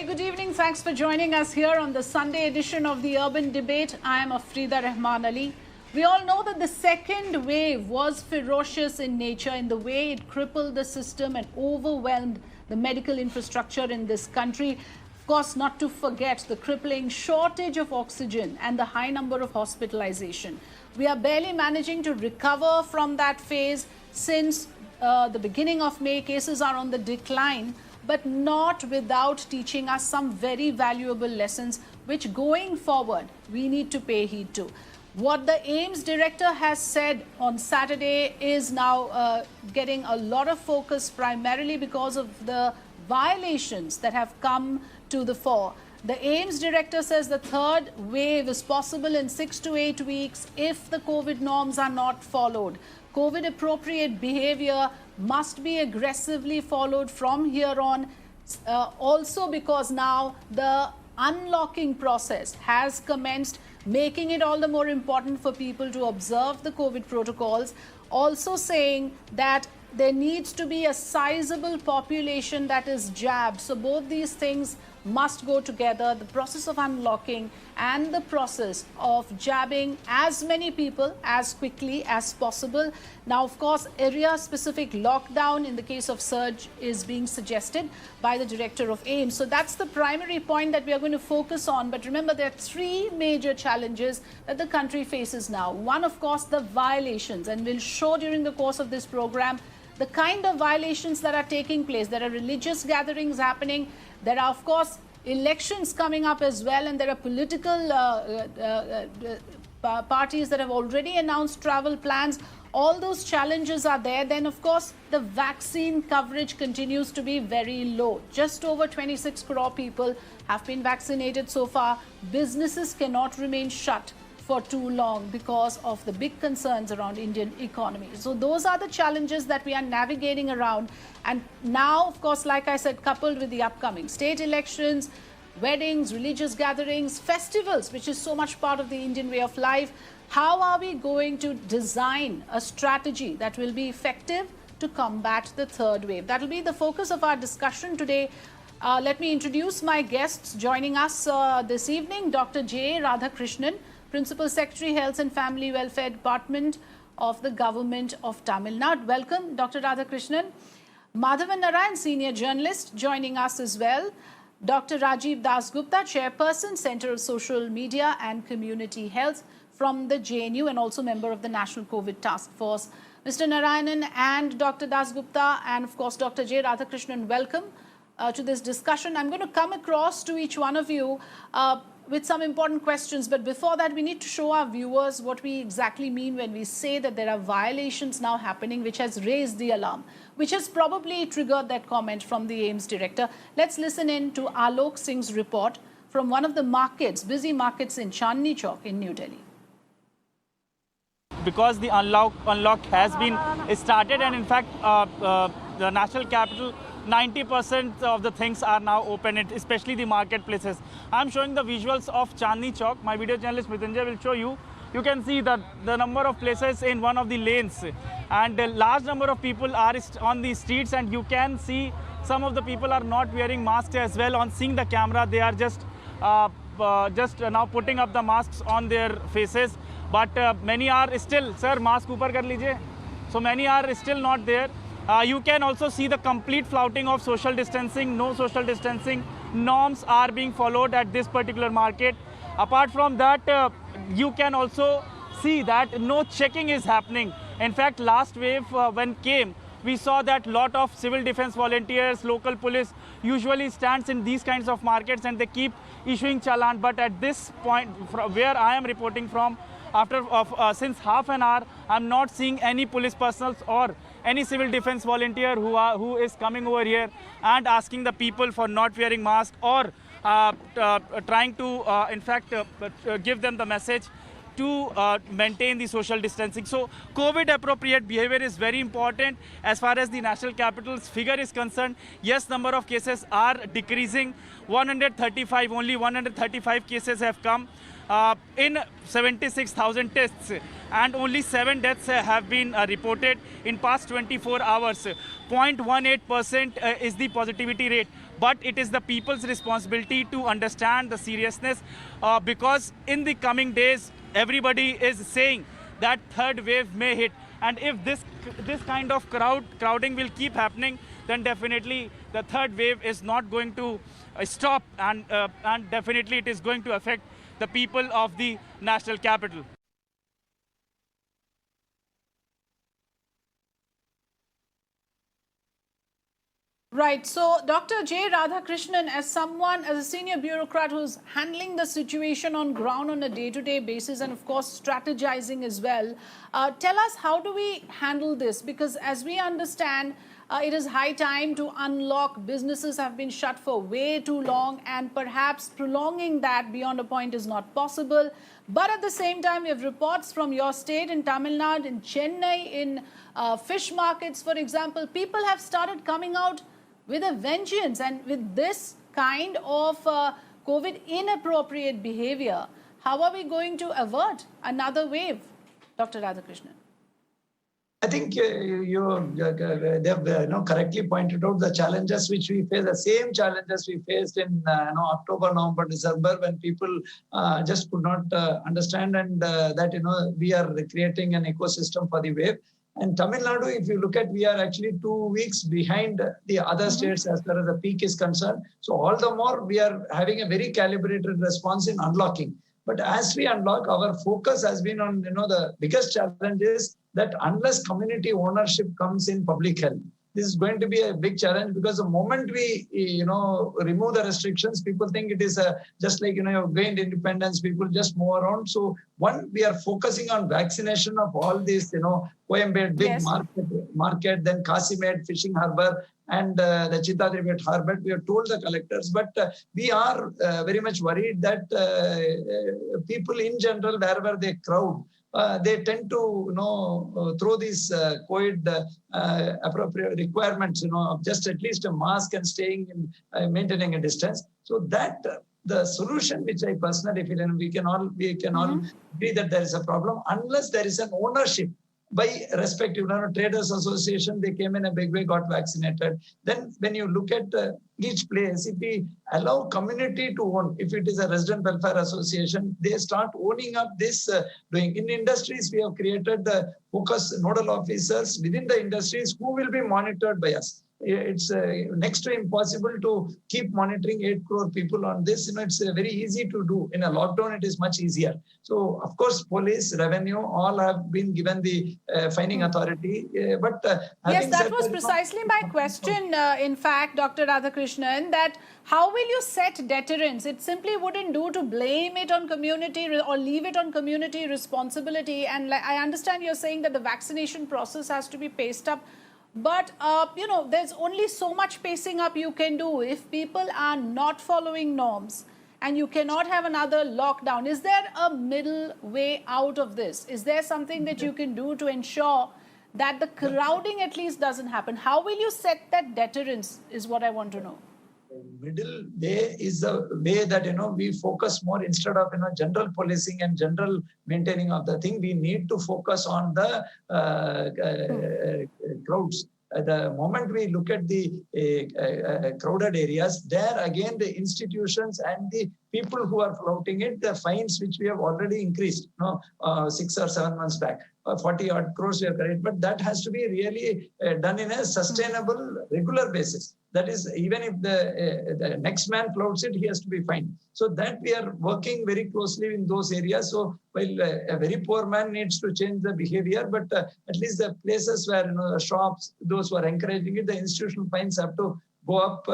good evening. Thanks for joining us here on the Sunday edition of the Urban Debate. I am Afrida Rahman Ali. We all know that the second wave was ferocious in nature in the way it crippled the system and overwhelmed the medical infrastructure in this country. Of course, not to forget the crippling shortage of oxygen and the high number of hospitalization. We are barely managing to recover from that phase. Since the beginning of May, cases are on the decline, but not without teaching us some very valuable lessons, which going forward, we need to pay heed to. What the AIIMS director has said on Saturday is now getting a lot of focus, primarily because of the violations that have come to the fore. The AIIMS director says the third wave is possible in 6 to 8 weeks if the COVID norms are not followed. COVID appropriate behavior must be aggressively followed from here on. Also because now the unlocking process has commenced, making it all the more important for people to observe the COVID protocols. Also saying that there needs to be a sizable population that is jabbed. So both these things must go together, the process of unlocking and the process of jabbing as many people as quickly as possible. Now, of course, area-specific lockdown in the case of surge is being suggested by the director of AIIMS. So that's the primary point that we are going to focus on. But remember, there are three major challenges that the country faces now. One, of course, the violations, and we'll show during the course of this program the kind of violations that are taking place. There are religious gatherings happening. There are, of course, elections coming up as well, and there are political parties that have already announced travel plans. All those challenges are there. Then, of course, the vaccine coverage continues to be very low. Just over 26 crore people have been vaccinated so far. Businesses cannot remain shut for too long because of the big concerns around Indian economy. So those are the challenges that we are navigating around. And now, of course, like I said, coupled with the upcoming state elections, weddings, religious gatherings, festivals, which is so much part of the Indian way of life, how are we going to design a strategy that will be effective to combat the third wave? That will be the focus of our discussion today. Let me introduce my guests joining us this evening. Dr. J. Radhakrishnan, Principal Secretary, Health and Family Welfare Department of the Government of Tamil Nadu. Welcome, Dr. Radhakrishnan. Madhavan Narayan, Senior Journalist, joining us as well. Dr. Rajiv Das Gupta, Chairperson, Center of Social Media and Community Health from the JNU and also member of the National COVID Task Force. Mr. Narayanan and Dr. Das Gupta and, of course, Dr. J. Radhakrishnan, welcome to this discussion. I'm going to come across to each one of you with some important questions. But before that, we need to show our viewers what we exactly mean when we say that there are violations now happening, which has raised the alarm, which has probably triggered that comment from the AIIMS director. Let's listen in to Alok Singh's report from one of the markets, busy markets in Chandni Chowk in New Delhi. Because the unlock has been started, and in fact, the national capital, 90% of the things are now open, especially the marketplaces. I'm showing the visuals of Chandni Chowk. My video journalist Mrityunjay will show you. You can see that the number of places in one of the lanes, and a large number of people are on the streets, and you can see some of the people are not wearing masks as well. On seeing the camera, they are just now putting up the masks on their faces. But many are still, sir, mask upar kar lijiye. So many are still not there. You can also see the complete flouting of social distancing. No social distancing norms are being followed at this particular market. Apart from that, you can also see that no checking is happening. In fact, last wave when came, we saw that lot of civil defense volunteers, local police usually stands in these kinds of markets and they keep issuing challan. But at this point, where I am reporting from, after since half an hour, I'm not seeing any police personnel or any civil defense volunteer who is coming over here and asking the people for not wearing masks or trying to, in fact, give them the message to maintain the social distancing. So COVID appropriate behavior is very important as far as the national capital's figure is concerned. Yes, number of cases are decreasing. 135, only 135 cases have come in 76,000 tests, and only 7 deaths have been reported in past 24 hours. 0.18% is the positivity rate. but it is the people's responsibility to understand the seriousness, because in the coming days, everybody is saying that third wave may hit. And if this kind of crowding will keep happening, then definitely the third wave is not going to stop, and definitely it is going to affect the people of the national capital. Right. So, Dr. J. Radhakrishnan, as a senior bureaucrat who's handling the situation on ground on a day-to-day basis and, of course, strategizing as well, tell us, how do we handle this? Because as we understand, it is high time to unlock. Businesses have been shut for way too long, and perhaps prolonging that beyond a point is not possible. But at the same time, we have reports from your state in Tamil Nadu, in Chennai, in fish markets, for example. People have started coming out with a vengeance, and with this kind of COVID inappropriate behavior, how are we going to avert another wave, Dr. Radhakrishnan? I think they have correctly pointed out the challenges which we face, the same challenges we faced in October, November, December, when people just could not understand, and that we are creating an ecosystem for the wave. And Tamil Nadu, if you look at, we are actually 2 weeks behind the other states as far as the peak is concerned. So all the more we are having a very calibrated response in unlocking. But as we unlock, our focus has been on, the biggest challenge is that unless community ownership comes in public health, this is going to be a big challenge, because the moment we, remove the restrictions, people think it is just like, you've gained independence, people just move around. So one, we are focusing on vaccination of all these, Coimbatore big market, then Kasimed fishing harbor, and the Chittadribet harbor. We have told the collectors, but we are very much worried that people in general, wherever they crowd, they tend to throw these COVID appropriate requirements, of just at least a mask and staying in maintaining a distance. So that the solution, which I personally feel, and we can all agree that there is a problem, unless there is an ownership by respective traders association, they came in a big way, got vaccinated. Then when you look at each place, if we allow community to own, if it is a resident welfare association, they start owning up this doing. In industries, we have created the focus nodal officers within the industries who will be monitored by us. It's next to impossible to keep monitoring 8 crore people on this. It's very easy to do. In a lockdown, it is much easier. So, of course, police, revenue, all have been given the fining authority. But yes, that was precisely my question, in fact, Dr. Radhakrishnan, that how will you set deterrence? It simply wouldn't do to blame it on community or leave it on community responsibility. And I understand you're saying that the vaccination process has to be paced up. But, there's only so much pacing up you can do if people are not following norms, and you cannot have another lockdown. Is there a middle way out of this? Is there something that you can do to ensure that the crowding at least doesn't happen? How will you set that deterrence is what I want to know. Middle way is the way that we focus more, instead of general policing and general maintaining of the thing. We need to focus on the crowds. The moment we look at the crowded areas, there again the institutions and the people who are flouting it, the fines which we have already increased, 6 or 7 months back, 40 odd crores we have carried, but that has to be really done in a sustainable, regular basis. That is, even if the next man flouts it, he has to be fined. So that we are working very closely in those areas. So while a very poor man needs to change the behavior, but at least the places where the shops, those who are encouraging it, the institutional fines have to go up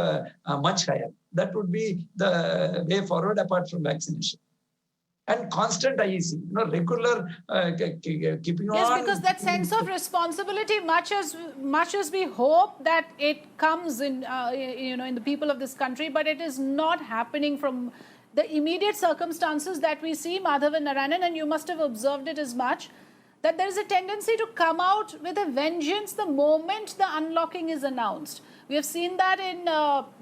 much higher. That would be the way forward, apart from vaccination. And constant IEC, regular keeping on. Yes, because that sense of responsibility, much as we hope that it comes in, in the people of this country, but it is not happening from the immediate circumstances that we see, Madhav and Narayanan, and you must have observed it as much, that there is a tendency to come out with a vengeance the moment the unlocking is announced. We have seen that in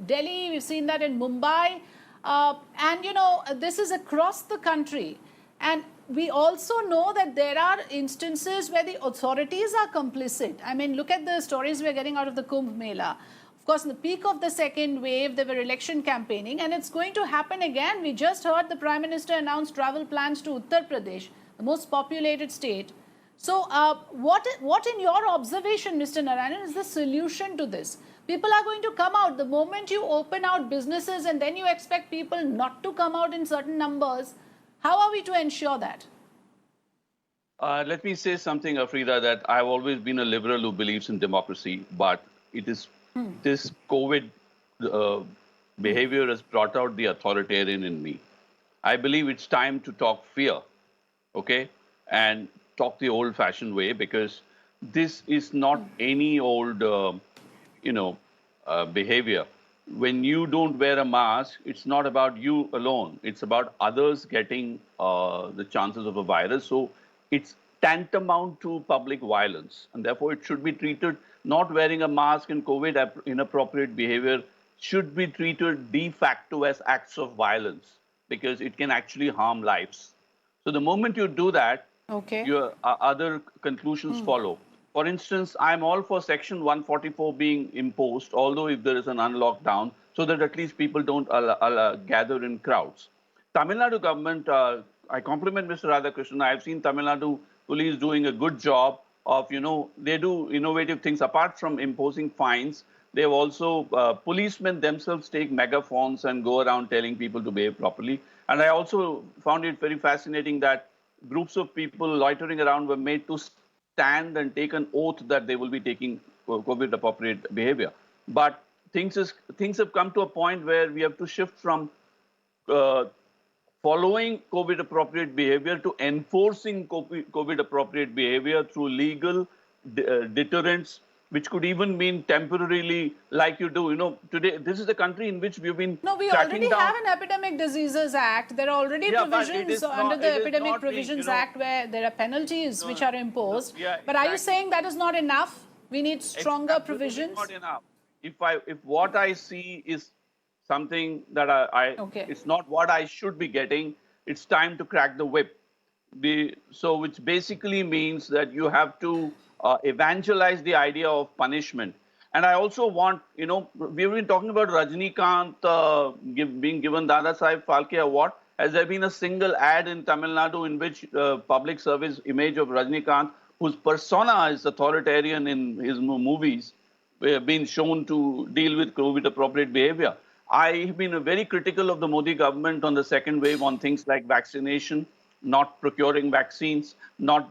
Delhi, we've seen that in Mumbai. And, this is across the country. And we also know that there are instances where the authorities are complicit. I mean, look at the stories we're getting out of the Kumbh Mela. Of course, in the peak of the second wave, there were election campaigning, and it's going to happen again. We just heard the Prime Minister announce travel plans to Uttar Pradesh, the most populated state. So, what in your observation, Mr. Narayanan, is the solution to this? People are going to come out the moment you open out businesses, and then you expect people not to come out in certain numbers. How are we to ensure that? Let me say something, Afrida, that I've always been a liberal who believes in democracy, but it is this COVID behavior has brought out the authoritarian in me. I believe it's time to talk fear, okay, and talk the old-fashioned way, because this is not any old, behavior. When you don't wear a mask, it's not about you alone. It's about others getting the chances of a virus. So it's tantamount to public violence, and therefore it should be treated. Not wearing a mask and COVID inappropriate behavior should be treated de facto as acts of violence, because it can actually harm lives. So the moment you do that, Okay. your other conclusions follow. For instance, I'm all for Section 144 being imposed, although if there is an unlock down, so that at least people don't gather in crowds. Tamil Nadu government, I compliment Mr. Radhakrishnan. I've seen Tamil Nadu police doing a good job of, they do innovative things. Apart from imposing fines, they have also, policemen themselves take megaphones and go around telling people to behave properly. And I also found it very fascinating that groups of people loitering around were made to stand and take an oath that they will be taking COVID-appropriate behavior. But things have come to a point where we have to shift from following COVID-appropriate behavior to enforcing COVID-appropriate behavior through legal deterrence, which could even mean temporarily, like you do. Today, this is the country in which we've been No, we cracking already down. have an Epidemic Diseases Act. There are already Yeah, but it provisions is under not- the it is Epidemic not being, Provisions Act where there are penalties which are imposed. yeah, But are you exactly. saying that is not enough? We need stronger It's absolutely provisions? not enough. If what I see is something that Okay. it's not what I should be getting, it's time to crack the whip. So which basically means that you have to evangelize the idea of punishment. And I also want, we've been talking about Rajnikant being given Dada Saheb Phalke Award. Has there been a single ad in Tamil Nadu in which public service image of Rajnikant, whose persona is authoritarian in his movies, been shown to deal with COVID-appropriate behavior? I've been very critical of the Modi government on the second wave on things like vaccination, not procuring vaccines, not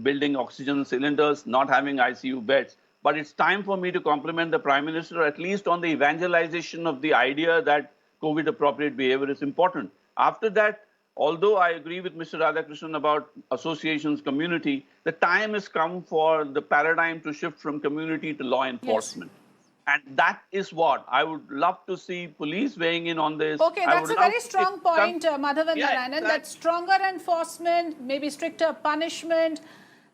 building oxygen cylinders, not having ICU beds. But it's time for me to compliment the Prime Minister, at least on the evangelization of the idea that COVID-appropriate behavior is important. After that, although I agree with Mr. Radhakrishnan about associations, community, the time has come for the paradigm to shift from community to law enforcement. And that is what I would love to see police weighing in on this. Okay, that's a very strong point, Madhavan Yeah, Narayanan, that stronger enforcement, maybe stricter punishment.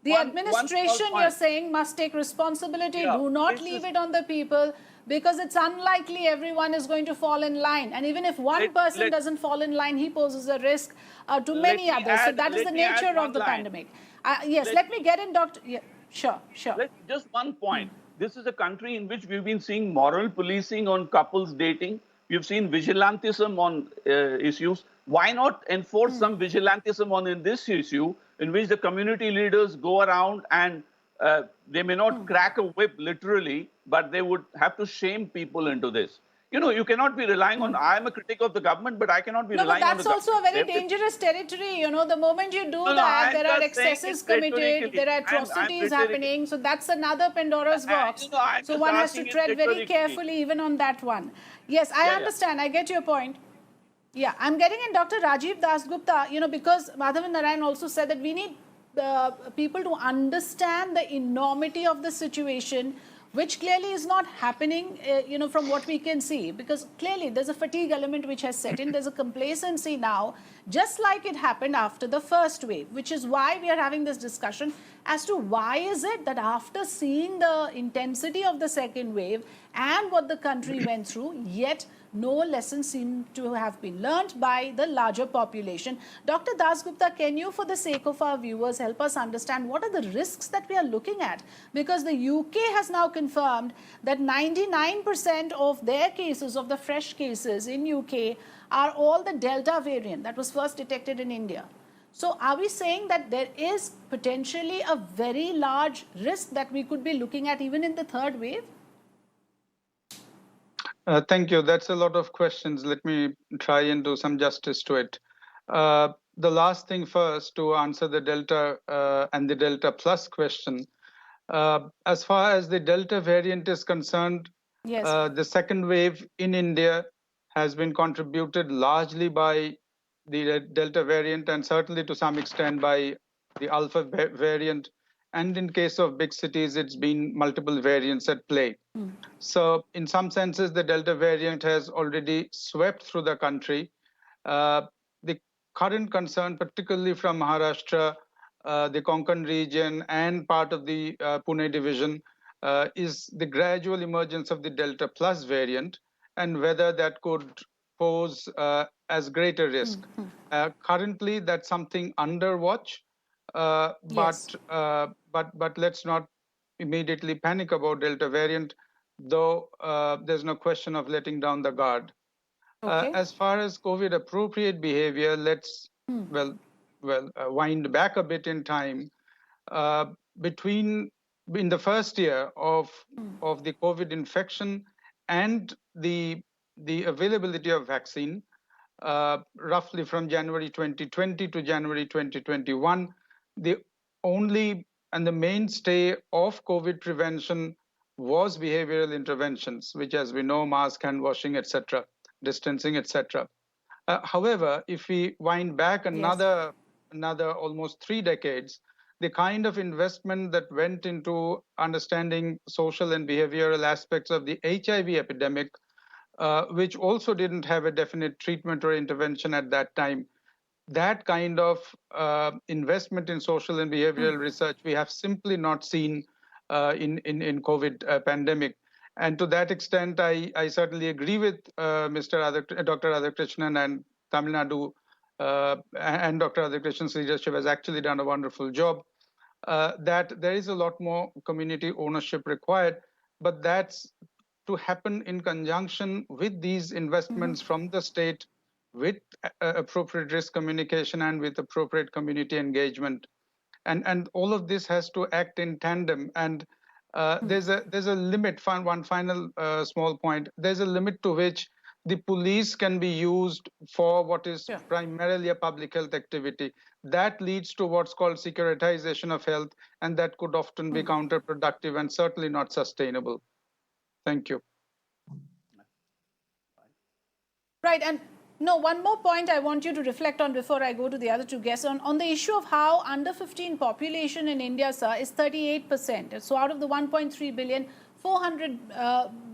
The administration, you're saying, must take responsibility. Yeah, do not leave it on the people, because it's unlikely everyone is going to fall in line. And even if one person doesn't fall in line, he poses a risk to many others. So that is the nature of the pandemic. Yes, let me get in, Dr. Yeah, sure. Just one point. This is a country in which we've been seeing moral policing on couples dating. We've seen vigilantism on issues. Why not enforce some vigilantism on this issue, in which the community leaders go around and they may not crack a whip literally, but they would have to shame people into this. You cannot be relying on, I'm a critic of the government, but I cannot be relying on the government. No, but that's also a very dangerous territory. The moment you do that, there are excesses committed, there are atrocities happening. So that's another Pandora's box. So one has to tread very carefully even on that one. Yes, I understand. I get your point. Yeah, I'm getting in Dr. Rajiv Dasgupta, because Madhavan Narayan also said that we need people to understand the enormity of the situation, which clearly is not happening, from what we can see, because clearly there's a fatigue element which has set in. There's a complacency now. just like it happened after the first wave, which is why we are having this discussion as to why is it that after seeing the intensity of the second wave and what the country went through, yet no lessons seem to have been learned by the larger population. Dr. Dasgupta, can you, for the sake of our viewers, help us understand what are the risks that we are looking at? Because the UK has now confirmed that 99% of their cases, of the fresh cases in UK, are all the Delta variant that was first detected in India. So are we saying that there is potentially a very large risk that we could be looking at even in the third wave? Thank you. That's a lot of questions. Let me try and do some justice to it. The last thing first, to answer the Delta and the Delta Plus question. As far as the Delta variant is concerned, Yes. the second wave in India has been contributed largely by the Delta variant and certainly to some extent by the Alpha variant. And in case of big cities, it's been multiple variants at play. So in some senses, the Delta variant has already swept through the country. The current concern, particularly from Maharashtra, the Konkan region and part of the Pune division, is the gradual emergence of the Delta Plus variant and whether that could pose as greater risk. Currently, that's something under watch, Yes. but let's not immediately panic about Delta variant, though there's no question of letting down the guard. Okay. As far as COVID appropriate behavior, let's wind back a bit in time. Between in the first year of the COVID infection and the availability of vaccine, roughly from January 2020 to January 2021, the only and the mainstay of COVID prevention was behavioral interventions, which, as we know, mask, hand washing, etc., distancing, etc. However, if we wind back another almost 3 decades, the kind of investment that went into understanding social and behavioral aspects of the HIV epidemic, which also didn't have a definite treatment or intervention at that time, that kind of investment in social and behavioral research we have simply not seen in COVID pandemic. And to that extent, I certainly agree with Dr. Radhakrishnan and Tamil Nadu and Dr. Radhakrishnan's leadership has actually done a wonderful job, that there is a lot more community ownership required, but that's to happen in conjunction with these investments from the state, with appropriate risk communication and with appropriate community engagement. And all of this has to act in tandem. And there's a limit, one final small point, there's a limit to which the police can be used for what is primarily a public health activity. That leads to what's called securitization of health, and that could often be counterproductive and certainly not sustainable. Thank you. Right, and no, one more point I want you to reflect on before I go to the other two guests on the issue of how under 15 population in India, sir, is 38%. So out of the 1.3 billion, 400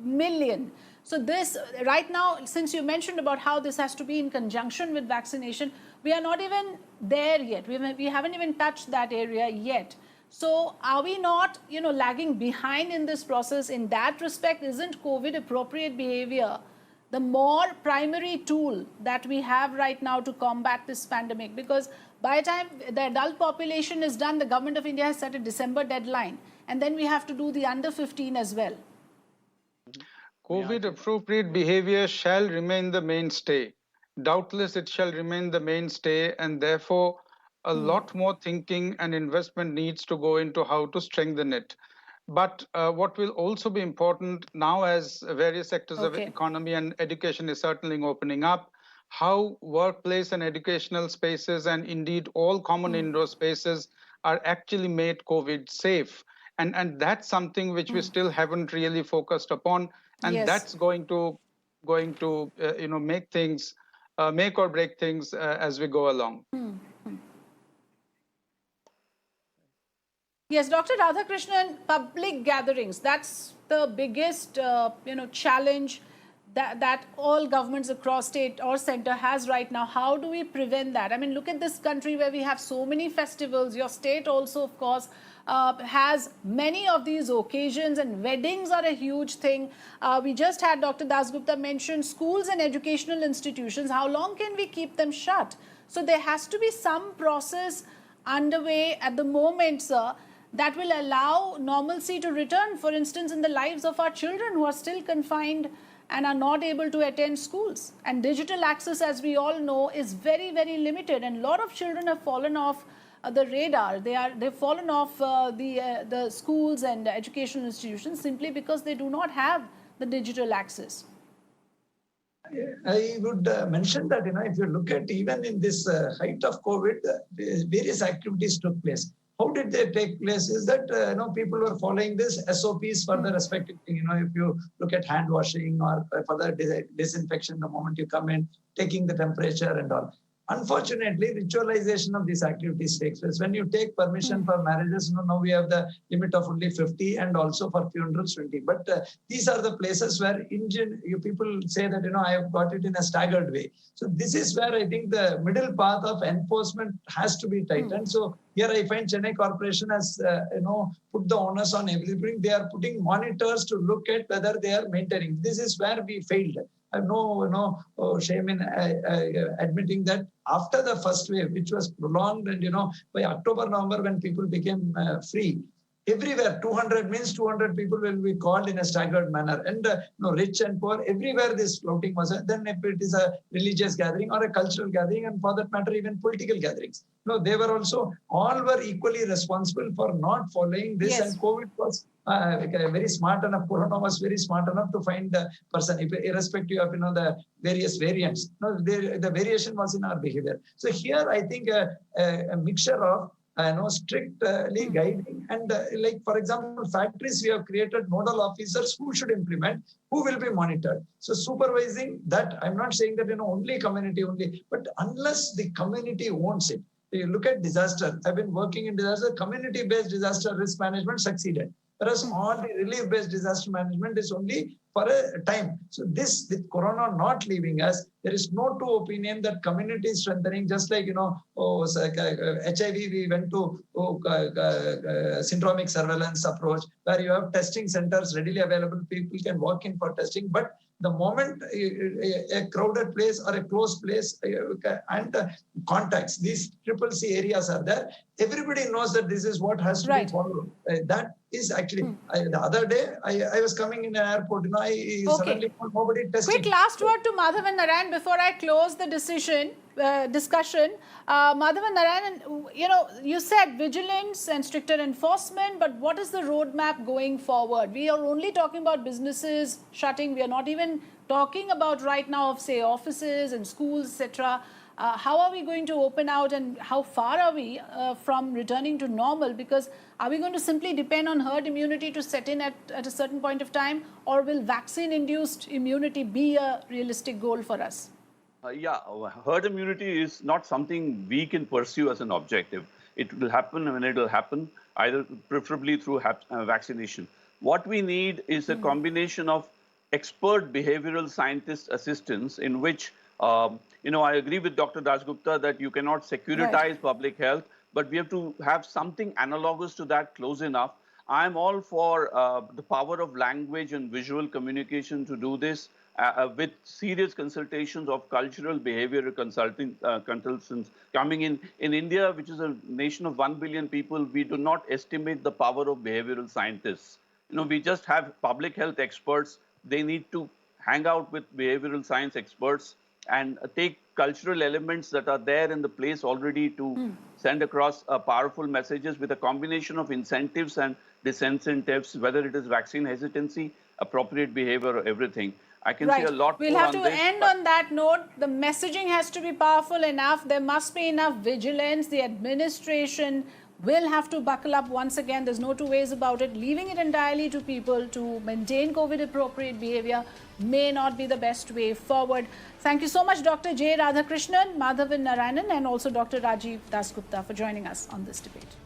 million. So this right now, since you mentioned about how this has to be in conjunction with vaccination, we are not even there yet. We haven't even touched that area yet. So are we not, lagging behind in this process? In that respect, isn't COVID appropriate behavior the more primary tool that we have right now to combat this pandemic? Because by the time the adult population is done, the government of India has set a December deadline, and then we have to do the under 15 as well. COVID appropriate behavior shall remain the mainstay. Doubtless it shall remain the mainstay, and therefore a lot more thinking and investment needs to go into how to strengthen it. But what will also be important now, as various sectors of economy and education is certainly opening up, how workplace and educational spaces and indeed all common indoor spaces are actually made COVID safe. And that's something which we still haven't really focused upon. And that's going to make things, make or break things as we go along. Yes, Dr. Radhakrishnan, public gatherings, that's the biggest, challenge that all governments across state or center has right now. How do we prevent that? I mean, look at this country where we have so many festivals. Your state also, of course, has many of these occasions, and weddings are a huge thing. We just had Dr. Dasgupta mention schools and educational institutions. How long can we keep them shut? So there has to be some process underway at the moment, sir, that will allow normalcy to return, for instance, in the lives of our children who are still confined and are not able to attend schools. And digital access, as we all know, is very, very limited. And a lot of children have fallen off the radar. They've fallen off the schools and educational institutions simply because they do not have the digital access. I would mention that, if you look at even in this height of COVID, various activities took place. How did they take place is that, people were following this SOPs for the respective thing. If you look at hand washing or for the disinfection the moment you come in, taking the temperature and all. Unfortunately, ritualization of these activities takes place. When you take permission for marriages, now we have the limit of only 50 and also for funerals 20. But these are the places where people say that, I have got it in a staggered way. So this is where I think the middle path of enforcement has to be tightened. So here I find Chennai Corporation has, put the onus on everything. They are putting monitors to look at whether they are maintaining. This is where we failed. I have no shame in admitting that after the first wave, which was prolonged, and by October, November, when people became free, everywhere 200 means 200 people will be called in a staggered manner, and rich and poor, everywhere this floating was. Then if it is a religious gathering or a cultural gathering, and for that matter even political gatherings, they were also all were equally responsible for not following this. Yes. And COVID was very smart enough. Corona was very smart enough to find the person, irrespective of the various variants. The variation was in our behavior. So here I think a mixture of strictly guiding and like, for example, factories, we have created nodal officers who should implement, who will be monitored. So supervising that, I'm not saying that only community only, but unless the community wants it. You look at disaster. I've been working in disaster. Community-based disaster risk management succeeded. Whereas all the relief-based disaster management is only for a time. So this, with Corona not leaving us, there is no two opinion that community is strengthening. Just like, HIV, we went to syndromic surveillance approach, where you have testing centers readily available. People can walk in for testing. But the moment a crowded place or a closed place and contacts, these CCC areas are there, everybody knows that this is what has to be followed. That is actually, the other day, I was coming in an airport, I suddenly found nobody testing. Quick last word to Madhavan Narayan before I close the discussion. Madhavan Narayan, you said vigilance and stricter enforcement, but what is the roadmap going forward? We are only talking about businesses shutting. We are not even talking about right now of, say, offices and schools, etc. How are we going to open out, and how far are we from returning to normal? Because are we going to simply depend on herd immunity to set in at a certain point of time, or will vaccine-induced immunity be a realistic goal for us? Herd immunity is not something we can pursue as an objective. It will happen when it will happen, either preferably through vaccination. What we need is a combination of expert behavioral scientist assistance, in which I agree with Dr. Dasgupta that you cannot securitize public health, but we have to have something analogous to that close enough. I'm all for the power of language and visual communication to do this with serious consultations of cultural behavioral consultants coming in. In India, which is a nation of 1 billion people, we do not estimate the power of behavioral scientists. We just have public health experts. They need to hang out with behavioral science experts and take cultural elements that are there in the place already to send across powerful messages with a combination of incentives and disincentives, whether it is vaccine hesitancy, appropriate behavior, or everything. I can say a lot more on this. We'll have to end on that note. The messaging has to be powerful enough. There must be enough vigilance. The administration will have to buckle up once again. There's no two ways about it. Leaving it entirely to people to maintain COVID-appropriate behavior may not be the best way forward. Thank you so much, Dr. J. Radhakrishnan, Madhavan Narayanan, and also Dr. Rajiv Dasgupta for joining us on this debate.